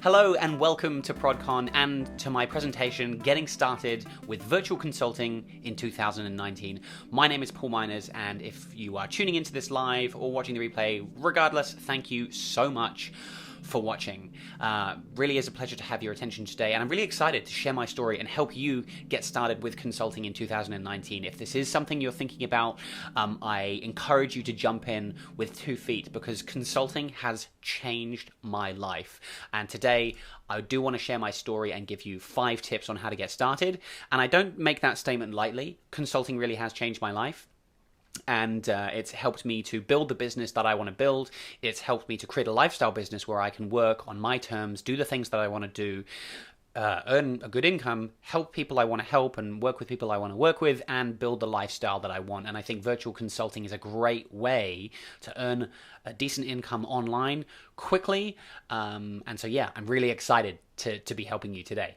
Hello and welcome to ProdCon and to my presentation, Getting Started with Virtual Consulting in 2019. My name is Paul Miners, and if you are tuning into this live or watching the replay, regardless, thank you so much for watching. Really is a pleasure to have your attention today, and I'm really excited to share my story and help you get started with consulting in 2019. If this is something you're thinking about, I encourage you to jump in with 2 feet, because consulting has changed my life. And today I do want to share my story and give you 5 tips on how to get started. And I don't make that statement lightly. Consulting really has changed my life. And it's helped me to build the business that I want to build. It's helped me to create a lifestyle business where I can work on my terms, do the things that I want to do, earn a good income, help people I want to help, and work with people I want to work with, and build the lifestyle that I want. And I think virtual consulting is a great way to earn a decent income online quickly. And so, yeah, I'm really excited to be helping you today.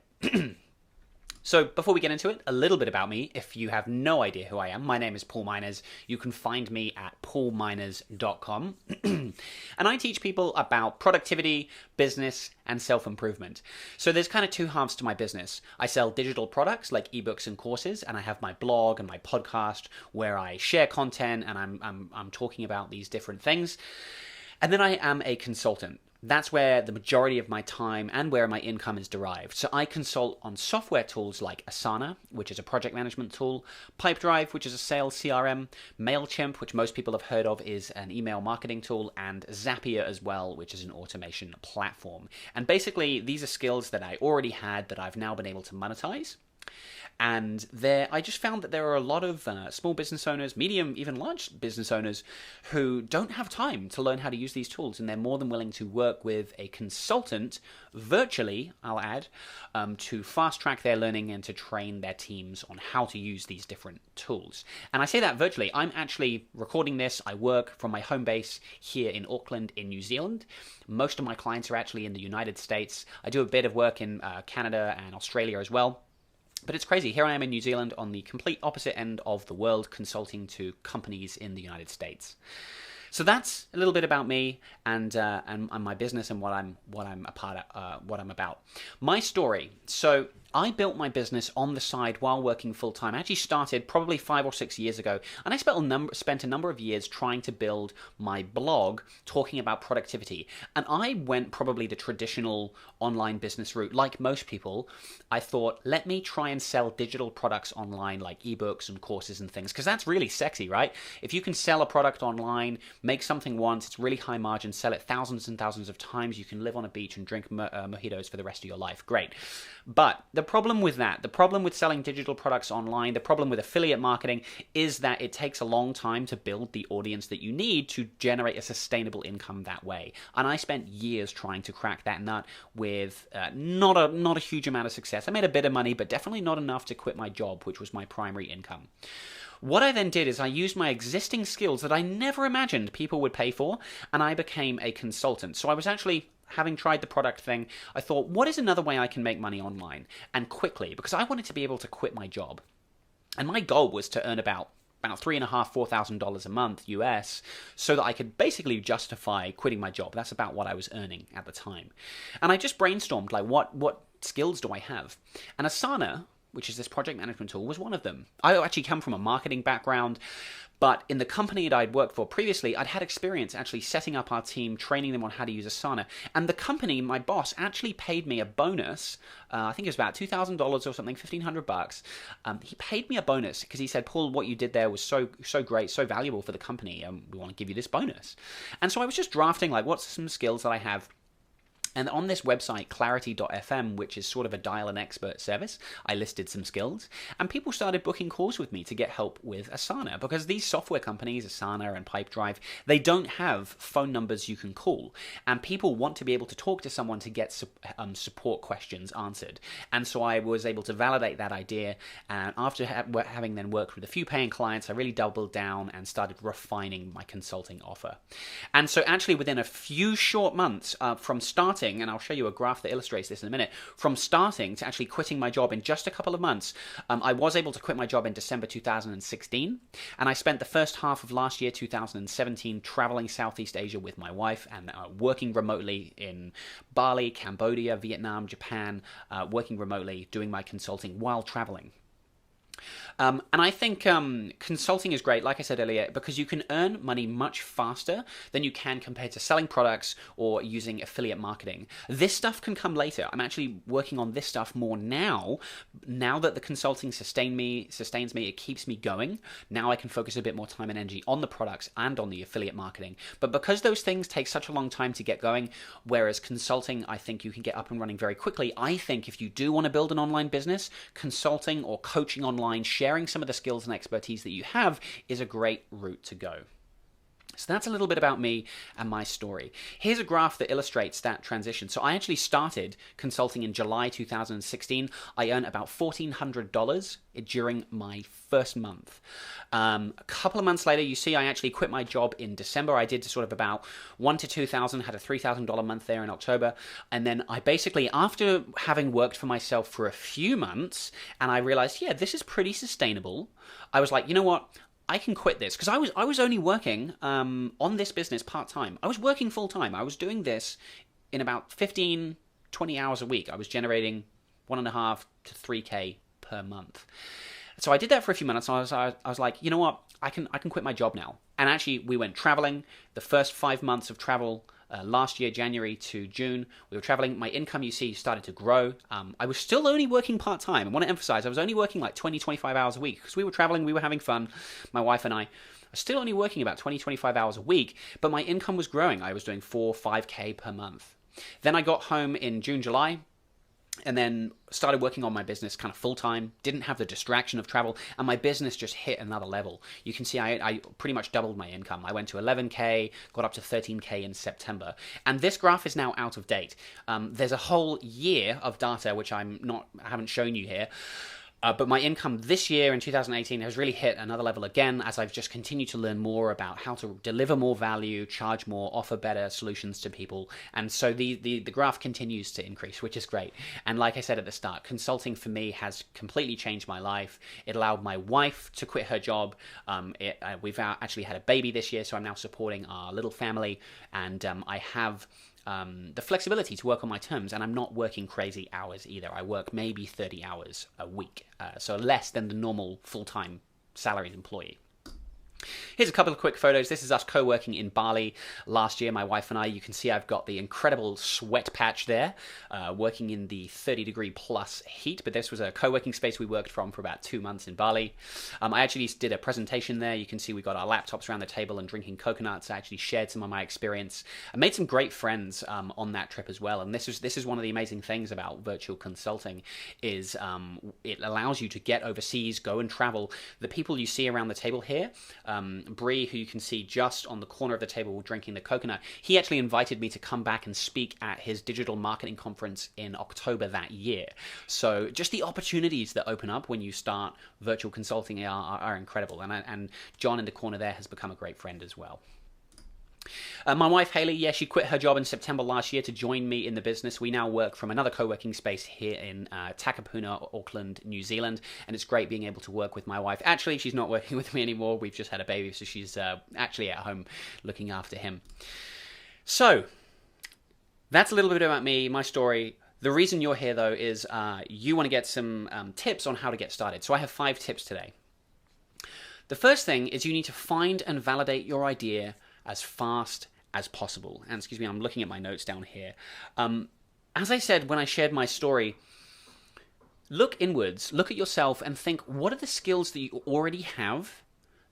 So before we get into it, a little bit about me. If you have no idea who I am, my name is Paul Miners. You can find me at paulminers.com. And I teach people about productivity, business, and self-improvement. So there's kind of 2 halves to my business. I sell digital products like ebooks and courses, and I have my blog and my podcast where I share content and I'm talking about these different things. And then I am a consultant. That's where the majority of my time and where my income is derived. So I consult on software tools like Asana, which is a project management tool, Pipedrive, which is a sales CRM, MailChimp, which most people have heard of, is an email marketing tool, and Zapier as well, which is an automation platform. And basically, these are skills that I already had that I've now been able to monetize. And I just found that there are a lot of small business owners, medium, even large business owners, who don't have time to learn how to use these tools, and they're more than willing to work with a consultant virtually, I'll add, to fast track their learning and to train their teams on how to use these different tools. And I say that virtually. I'm actually recording this. I work from my home base here in Auckland in New Zealand. Most of my clients are actually in the United States. I do a bit of work in Canada and Australia as well. But it's crazy. Here I am in New Zealand on the complete opposite end of the world, consulting to companies in the United States. So that's a little bit about me and my business and what I'm about. My story. So I built my business on the side while working full time. I actually started probably 5 or 6 years ago, and I spent a number of years trying to build my blog talking about productivity. And I went probably the traditional online business route. Like most people, I thought, let me try and sell digital products online, like ebooks and courses and things, because that's really sexy, right? If you can sell a product online, make something once, it's really high margin, sell it thousands and thousands of times, you can live on a beach and drink mojitos for the rest of your life. Great. But the problem with selling digital products online, the problem with affiliate marketing is that it takes a long time to build the audience that you need to generate a sustainable income that way. And I spent years trying to crack that nut with not a huge amount of success. I made a bit of money, but definitely not enough to quit my job, which was my primary income. What I then did is I used my existing skills that I never imagined people would pay for, and I became a consultant. So I was actually, having tried the product thing, I thought, what is another way I can make money online and quickly? Because I wanted to be able to quit my job. And my goal was to earn about $3,500–4,000 a month US, so that I could basically justify quitting my job. That's about what I was earning at the time. And I just brainstormed, like, what skills do I have? And Asana, which is this project management tool, was one of them. I actually come from a marketing background, but in the company that I'd worked for previously, I'd had experience actually setting up our team, training them on how to use Asana. And the company, my boss, actually paid me a bonus. I think it was about $2,000 or something, $1,500. He paid me a bonus because he said, Paul, what you did there was so great, so valuable for the company. We want to give you this bonus. And so I was just drafting, like, what's some skills that I have. And on this website, clarity.fm, which is sort of a dial-in expert service, I listed some skills, and people started booking calls with me to get help with Asana, because these software companies, Asana and Pipedrive, they don't have phone numbers you can call, and people want to be able to talk to someone to get support questions answered. And so I was able to validate that idea, and after having then worked with a few paying clients, I really doubled down and started refining my consulting offer. And so actually within a few short months from starting starting, and I'll show you a graph that illustrates this in a minute, from starting to actually quitting my job in just a couple of months, I was able to quit my job in December 2016, and I spent the first half of last year, 2017, traveling Southeast Asia with my wife and working remotely in Bali, Cambodia, Vietnam, Japan, working remotely, doing my consulting while traveling. And I think consulting is great, like I said earlier, because you can earn money much faster than you can compared to selling products or using affiliate marketing. This stuff can come later. I'm actually working on this stuff more now that the consulting sustains me, it keeps me going. Now I can focus a bit more time and energy on the products and on the affiliate marketing. But because those things take such a long time to get going, whereas consulting, I think you can get up and running very quickly. I think if you do want to build an online business, consulting or coaching online, sharing some of the skills and expertise that you have is a great route to go. So that's a little bit about me and my story. Here's a graph that illustrates that transition. So I actually started consulting in July 2016. I earned about $1,400 during my first month. A couple of months later, you see I actually quit my job in December. I did sort of about $1,000 to $2,000, had a $3,000 month there in October. And then I basically, after having worked for myself for a few months, and I realized, yeah, this is pretty sustainable, I was like, you know what? I can quit this, because I was only working on this business part-time. I was working full-time. I was doing this in about 15, 20 hours a week. I was generating 1.5 to 3K per month. So I did that for a few months. I was like, you know what? I can quit my job now. And actually, we went traveling. The first 5 months of travel last year, January to June, we were traveling. My income, you see, started to grow. I was still only working part-time. I want to emphasize, I was only working like 20, 25 hours a week because we were traveling, we were having fun, my wife and I. I was still only working about 20, 25 hours a week, but my income was growing. I was doing 4, 5K per month. Then I got home in June, July, and then started working on my business kind of full-time, didn't have the distraction of travel, and my business just hit another level. You can see I pretty much doubled my income. I went to 11K, got up to 13K in September, and this graph is now out of date. There's a whole year of data, which I haven't shown you here. But my income this year in 2018 has really hit another level again as I've just continued to learn more about how to deliver more value, charge more, offer better solutions to people. And so the graph continues to increase, which is great. And like I said at the start, consulting for me has completely changed my life. It allowed my wife to quit her job. We've actually had a baby this year, so I'm now supporting our little family. And I have the flexibility to work on my terms, and I'm not working crazy hours either. I work maybe 30 hours a week, so less than the normal full-time salaried employee. Here's a couple of quick photos. This is us co-working in Bali last year, my wife and I. You can see I've got the incredible sweat patch there, working in the 30-degree plus heat, but this was a co-working space we worked from for about 2 months in Bali. I actually did a presentation there. You can see we got our laptops around the table and drinking coconuts. I actually shared some of my experience. I made some great friends on that trip as well, and this is one of the amazing things about virtual consulting is it allows you to get overseas, go and travel. The people you see around the table here, Bree, who you can see just on the corner of the table drinking the coconut, he actually invited me to come back and speak at his digital marketing conference in October that year. So just the opportunities that open up when you start virtual consulting are incredible. And John in the corner there has become a great friend as well. My wife Haley, yeah, she quit her job in September last year to join me in the business. We now work from another co-working space here in Takapuna, Auckland, New Zealand, and it's great being able to work with my wife. Actually, she's not working with me anymore. We've just had a baby, so she's actually at home looking after him. So that's a little bit about me, my story. The reason you're here, though, is you want to get some tips on how to get started. So I have 5 tips today. The first thing is you need to find and validate your idea as fast as possible. And excuse me, I'm looking at my notes down here. As I said when I shared my story, look inwards, look at yourself and think, what are the skills that you already have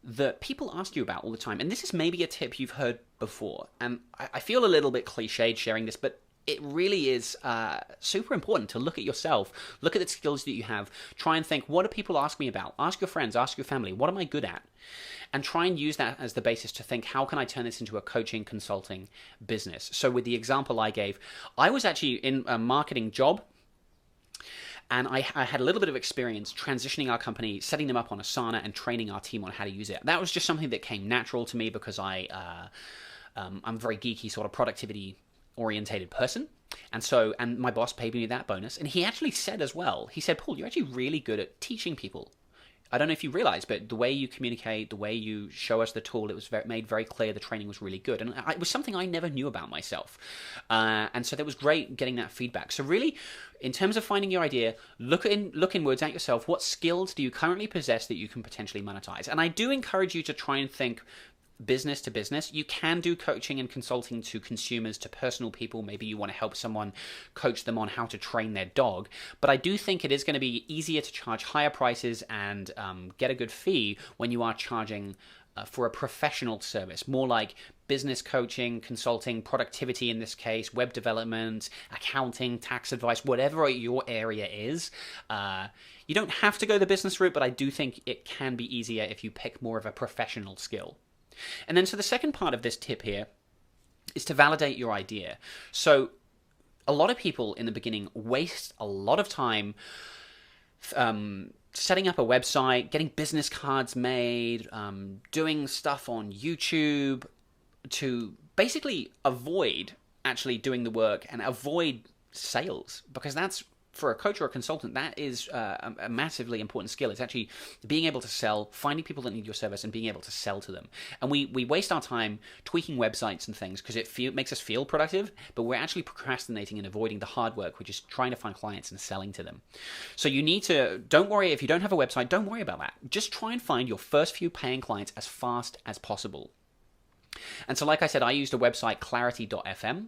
that people ask you about all the time? And this is maybe a tip you've heard before. And I feel a little bit cliched sharing this, but it really is super important to look at yourself, look at the skills that you have, try and think, what do people ask me about? Ask your friends, ask your family, what am I good at? And try and use that as the basis to think, how can I turn this into a coaching, consulting business? So with the example I gave, I was actually in a marketing job, and I had a little bit of experience transitioning our company, setting them up on Asana and training our team on how to use it. That was just something that came natural to me because I'm a very geeky sort of productivity orientated person. And my boss paid me that bonus. And he actually said as well, he said, Paul, you're actually really good at teaching people. I don't know if you realize, but the way you communicate, the way you show us the tool, it was made very clear the training was really good. And it was something I never knew about myself. And so that was great getting that feedback. So really, in terms of finding your idea, look inwards at yourself. What skills do you currently possess that you can potentially monetize? And I do encourage you to try and think business to business. You can do coaching and consulting to consumers, to personal people. Maybe you want to help someone, coach them on how to train their dog. But I do think it is going to be easier to charge higher prices and get a good fee when you are charging for a professional service, more like business coaching, consulting, productivity in this case, web development, accounting, tax advice, whatever your area is. You don't have to go the business route, but I do think it can be easier if you pick more of a professional skill. And then so the second part of this tip here is to validate your idea. So a lot of people in the beginning waste a lot of time setting up a website, getting business cards made, doing stuff on YouTube to basically avoid actually doing the work and avoid sales, because that's, for a coach or a consultant, that is a massively important skill. It's actually being able to sell, finding people that need your service and being able to sell to them. And we waste our time tweaking websites and things because it makes us feel productive, but we're actually procrastinating and avoiding the hard work, which is trying to find clients and selling to them. So you need to, don't worry if you don't have a website, don't worry about that. Just try and find your first few paying clients as fast as possible. And so like I said, I used a website, clarity.fm,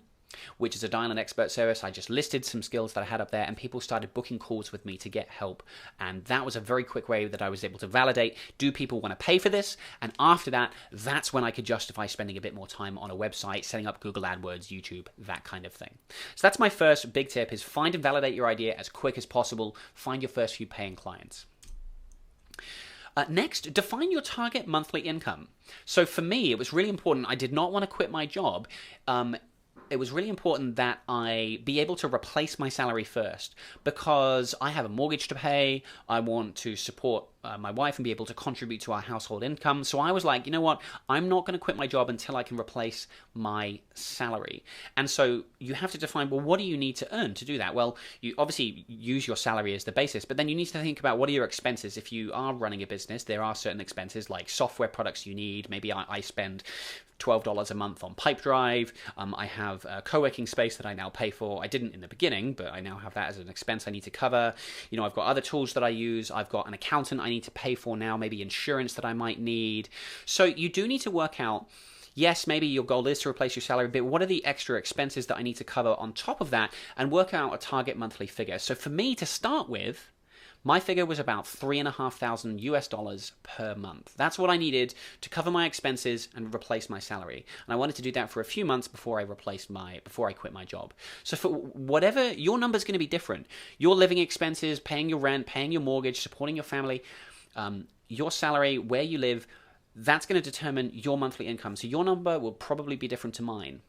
which is a dial-in expert service. I just listed some skills that I had up there and people started booking calls with me to get help. And that was a very quick way that I was able to validate, do people want to pay for this? And after that, that's when I could justify spending a bit more time on a website, setting up Google AdWords, YouTube, that kind of thing. So that's my first big tip, is find and validate your idea as quick as possible. Find your first few paying clients. Next, define your target monthly income. So for me, it was really important. I did not want to quit my job. It was really important that I be able to replace my salary first, because I have a mortgage to pay. I want to support my wife and be able to contribute to our household income. So I was like, you know what? I'm not going to quit my job until I can replace my salary. And so you have to define, well, what do you need to earn to do that? Well, you obviously use your salary as the basis, but then you need to think about what are your expenses. If you are running a business, there are certain expenses like software products you need. Maybe I spend $12 a month on Pipedrive. I have a co-working space that I now pay for. I didn't in the beginning, but I now have that as an expense I need to cover. You know, I've got other tools that I use. I've got an accountant I need to pay for now, maybe insurance that I might need. So you do need to work out, yes, maybe your goal is to replace your salary, but what are the extra expenses that I need to cover on top of that, and work out a target monthly figure. So for me, to start with, my figure was about $3,500 US per month. That's what I needed to cover my expenses and replace my salary. And I wanted to do that for a few months before I quit my job. So for whatever, your number's going to be different. Your living expenses, paying your rent, paying your mortgage, supporting your family, your salary, where you live, that's going to determine your monthly income. So your number will probably be different to mine.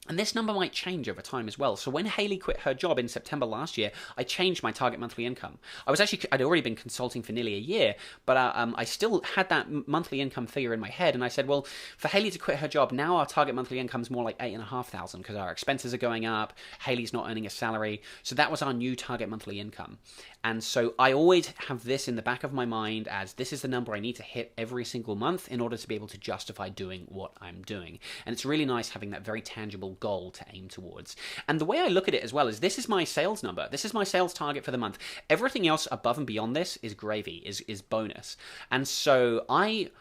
And this number might change over time as well. So when Haley quit her job in September last year, I changed my target monthly income. I'd already been consulting for nearly a year, but I still had that monthly income figure in my head. And I said, well, for Haley to quit her job, now our target monthly income is more like $8,500 because our expenses are going up. Haley's not earning a salary. So that was our new target monthly income. And so I always have this in the back of my mind as this is the number I need to hit every single month in order to be able to justify doing what I'm doing. And it's really nice having that very tangible goal to aim towards. And the way I look at it as well is this is my sales number. This is my sales target for the month. Everything else above and beyond this is gravy, is bonus. And so in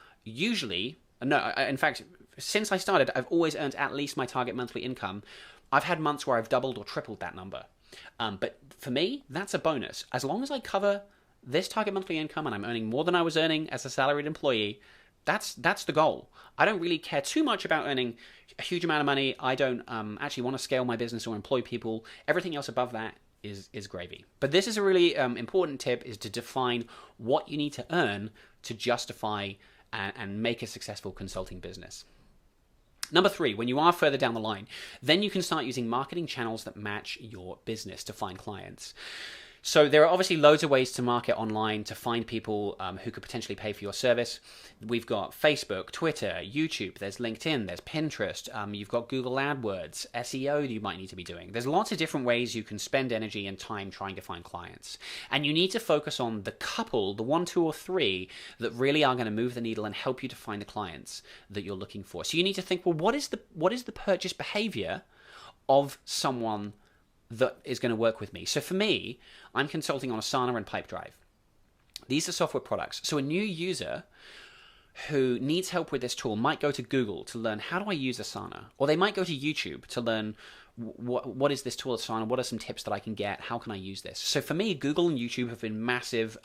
fact, since I started, I've always earned at least my target monthly income. I've had months where I've doubled or tripled that number. But for me, that's a bonus. As long as I cover this target monthly income and I'm earning more than I was earning as a salaried employee, that's the goal. I don't really care too much about earning a huge amount of money. I don't actually want to scale my business or employ people. Everything else above that is gravy. But this is a really important tip, is to define what you need to earn to justify and make a successful consulting business. Number 3, when you are further down the line, then you can start using marketing channels that match your business to find clients. So there are obviously loads of ways to market online to find people who could potentially pay for your service. We've got Facebook, Twitter, YouTube, there's LinkedIn, there's Pinterest, you've got Google AdWords, SEO you might need to be doing. There's lots of different ways you can spend energy and time trying to find clients. And you need to focus on the couple, the 1, 2, or 3 that really are going to move the needle and help you to find the clients that you're looking for. So you need to think, well, what is the purchase behavior of someone that is going to work with me? So for me, I'm consulting on Asana and Pipedrive. These are software products. So a new user who needs help with this tool might go to Google to learn, how do I use Asana? Or they might go to YouTube to learn, what is this tool Asana? What are some tips that I can get? How can I use this? So for me, Google and YouTube have been massive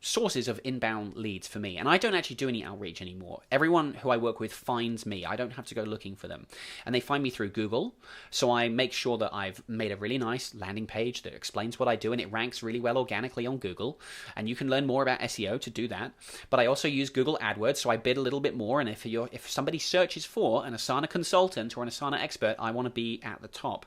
sources of inbound leads for me. And I don't actually do any outreach anymore. Everyone who I work with finds me. I don't have to go looking for them. And they find me through Google. So I make sure that I've made a really nice landing page that explains what I do, and it ranks really well organically on Google. And you can learn more about SEO to do that. But I also use Google AdWords, so I bid a little bit more. And if somebody searches for an Asana consultant or an Asana expert, I want to be at the top.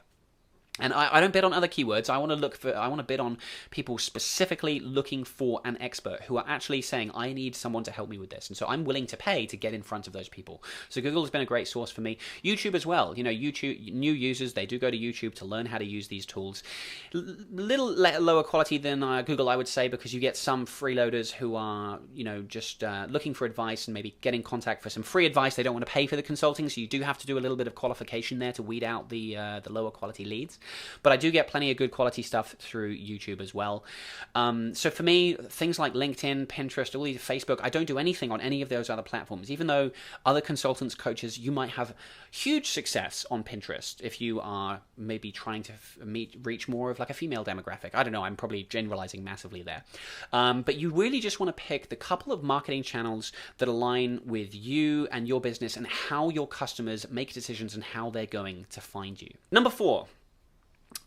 And I don't bid on other keywords. I want to bid on people specifically looking for an expert who are actually saying, I need someone to help me with this. And so I'm willing to pay to get in front of those people. So Google has been a great source for me. YouTube as well. You know, YouTube, new users, they do go to YouTube to learn how to use these tools. Little lower quality than Google, I would say, because you get some freeloaders who are, you know, just looking for advice and maybe get in contact for some free advice. They don't want to pay for the consulting, so you do have to do a little bit of qualification there to weed out the lower quality leads. But I do get plenty of good quality stuff through YouTube as well. So for me, things like LinkedIn, Pinterest, all these, Facebook, I don't do anything on any of those other platforms. Even though other consultants, coaches, you might have huge success on Pinterest if you are maybe trying to reach more of like a female demographic. I don't know, I'm probably generalizing massively there. But you really just want to pick the couple of marketing channels that align with you and your business and how your customers make decisions and how they're going to find you. Number 4.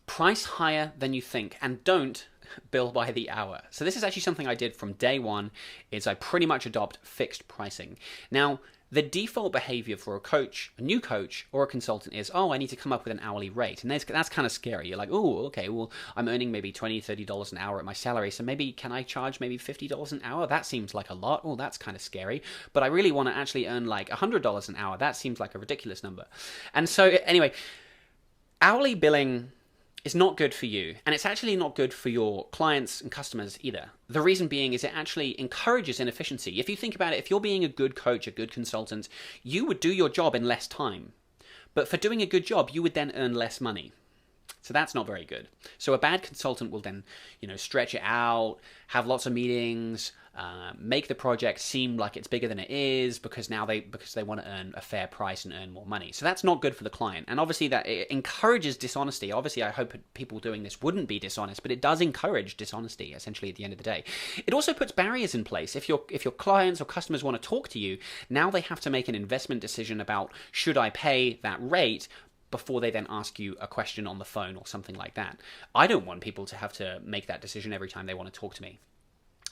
Price higher than you think, and don't bill by the hour. So this is actually something I did from day one, is I pretty much adopt fixed pricing. Now, the default behavior for a coach, a new coach, or a consultant is, oh, I need to come up with an hourly rate. And that's kind of scary. You're like, oh, okay, well, I'm earning maybe $20, $30 an hour at my salary. So maybe, can I charge maybe $50 an hour? That seems like a lot. Oh, that's kind of scary. But I really want to actually earn like $100 an hour. That seems like a ridiculous number. And so anyway, hourly billing is not good for you, and it's actually not good for your clients and customers either. The reason being is it actually encourages inefficiency. If you think about it, if you're being a good coach, a good consultant, you would do your job in less time. But for doing a good job, you would then earn less money. So that's not very good. So a bad consultant will then, you know, stretch it out, have lots of meetings, make the project seem like it's bigger than it is because they want to earn a fair price and earn more money. So that's not good for the client. And obviously that it encourages dishonesty. Obviously, I hope people doing this wouldn't be dishonest, but it does encourage dishonesty essentially at the end of the day. It also puts barriers in place. If your clients or customers want to talk to you, now they have to make an investment decision about, should I pay that rate before they then ask you a question on the phone or something like that. I don't want people to have to make that decision every time they want to talk to me.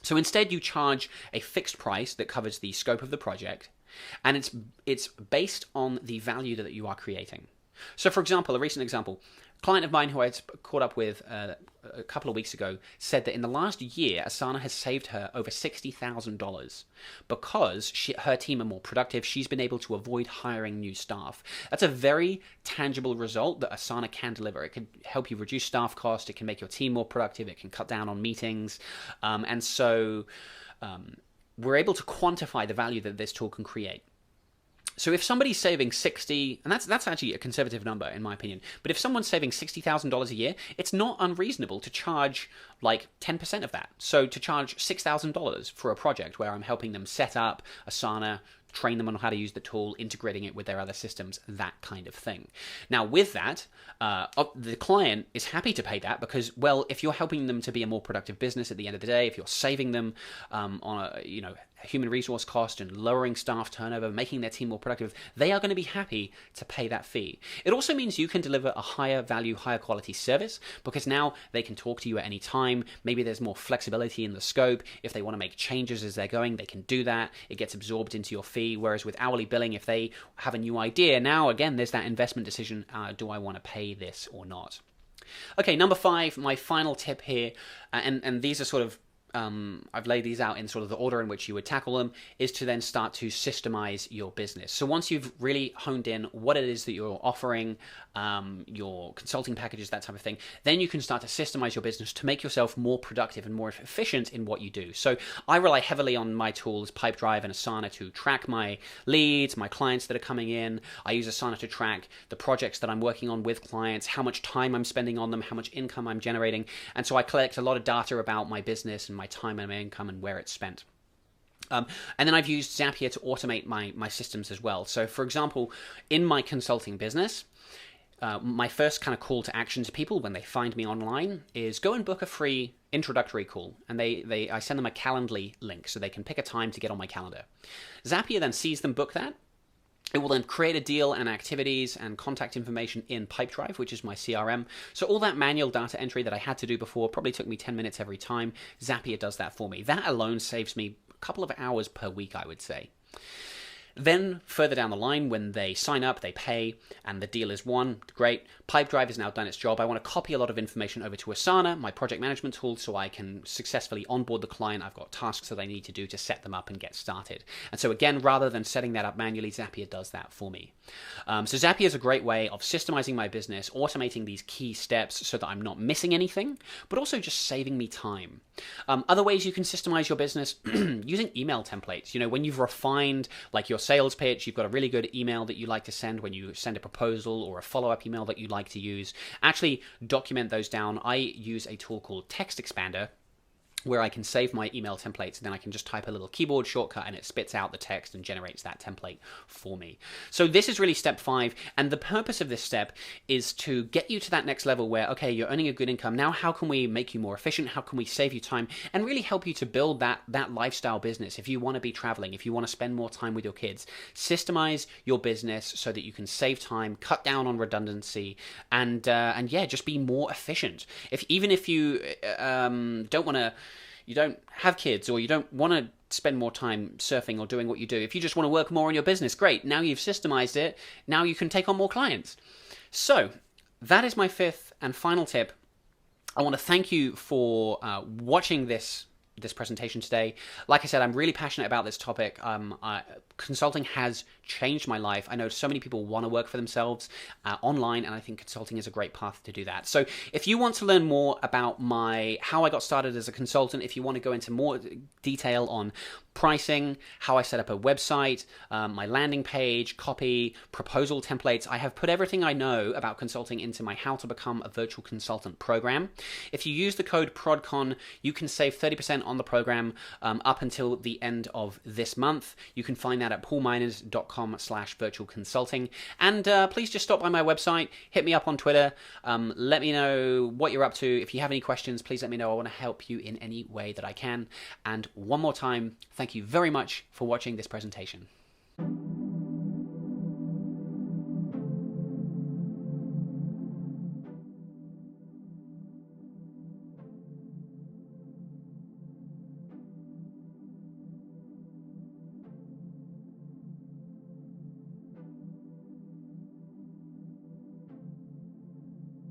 So instead, you charge a fixed price that covers the scope of the project, and it's based on the value that you are creating. So for example, a recent example, a client of mine who I had caught up with a couple of weeks ago said that in the last year, Asana has saved her over $60,000 because her team are more productive. She's been able to avoid hiring new staff. That's a very tangible result that Asana can deliver. It can help you reduce staff cost. It can make your team more productive. It can cut down on meetings. And so we're able to quantify the value that this tool can create. So if somebody's saving 60, and that's actually a conservative number in my opinion, but if someone's saving $60,000 a year, it's not unreasonable to charge like 10% of that. So to charge $6,000 for a project where I'm helping them set up Asana, train them on how to use the tool, integrating it with their other systems, that kind of thing. Now with that, the client is happy to pay that because, well, if you're helping them to be a more productive business at the end of the day, if you're saving them on a, human resource cost and lowering staff turnover, making their team more productive, they are going to be happy to pay that fee. It also means you can deliver a higher value, higher quality service because now they can talk to you at any time. Maybe there's more flexibility in the scope. If they want to make changes as they're going, they can do that. It gets absorbed into your fee. Whereas with hourly billing, if they have a new idea, now again, there's that investment decision. Do I want to pay this or not? Okay, number 5, my final tip here, and these are sort of, I've laid these out in sort of the order in which you would tackle them, is to then start to systemize your business. So once you've really honed in what it is that you're offering, your consulting packages, that type of thing, then you can start to systemize your business to make yourself more productive and more efficient in what you do. So I rely heavily on my tools, Pipedrive and Asana, to track my leads, my clients that are coming in. I use Asana to track the projects that I'm working on with clients, how much time I'm spending on them, how much income I'm generating. And so I collect a lot of data about my business and my time and my income and where it's spent. And then I've used Zapier to automate my systems as well. So for example, in my consulting business, my first kind of call to action to people when they find me online is go and book a free introductory call. And I send them a Calendly link so they can pick a time to get on my calendar. Zapier then sees them book that. It will then create a deal and activities and contact information in Pipedrive, which is my CRM. So all that manual data entry that I had to do before probably took me 10 minutes every time. Zapier does that for me. That alone saves me a couple of hours per week, I would say. Then further down the line, when they sign up, they pay, and the deal is won, great. Pipedrive has now done its job. I want to copy a lot of information over to Asana, my project management tool, so I can successfully onboard the client. I've got tasks that I need to do to set them up and get started. And so again, rather than setting that up manually, Zapier does that for me. So Zapier is a great way of systemizing my business, automating these key steps so that I'm not missing anything, but also just saving me time. Other ways you can systemize your business, using email templates. You know, when you've refined like your sales pitch, you've got a really good email that you like to send when you send a proposal or a follow-up email that you like to use. Actually document those down. I use a tool called Text Expander, where I can save my email templates, and then I can just type a little keyboard shortcut and it spits out the text and generates that template for me. So this is really step 5, and the purpose of this step is to get you to that next level where, okay, you're earning a good income. Now how can we make you more efficient? How can we save you time and really help you to build that lifestyle business? If you want to be traveling, if you want to spend more time with your kids, systemize your business so that you can save time, cut down on redundancy, and yeah, just be more efficient. Even if you you don't have kids, or you don't want to spend more time surfing or doing what you do. If you just want to work more on your business, great. Now you've systemized it. Now you can take on more clients. So that is my 5th and final tip. I want to thank you for watching this presentation today. Like I said, I'm really passionate about this topic. Consulting has changed my life. I know so many people want to work for themselves online, and I think consulting is a great path to do that. So if you want to learn more about how I got started as a consultant, if you want to go into more detail on pricing, how I set up a website, my landing page, copy, proposal templates, I have put everything I know about consulting into my How to Become a Virtual Consultant program. If you use the code PRODCON, you can save 30% on the program up until the end of this month. You can find that at paulminers.com/virtual consulting. And please just stop by my website, hit me up on Twitter, let me know what you're up to. If you have any questions, please let me know. I want to help you in any way that I can. And one more time, thank you very much for watching this presentation.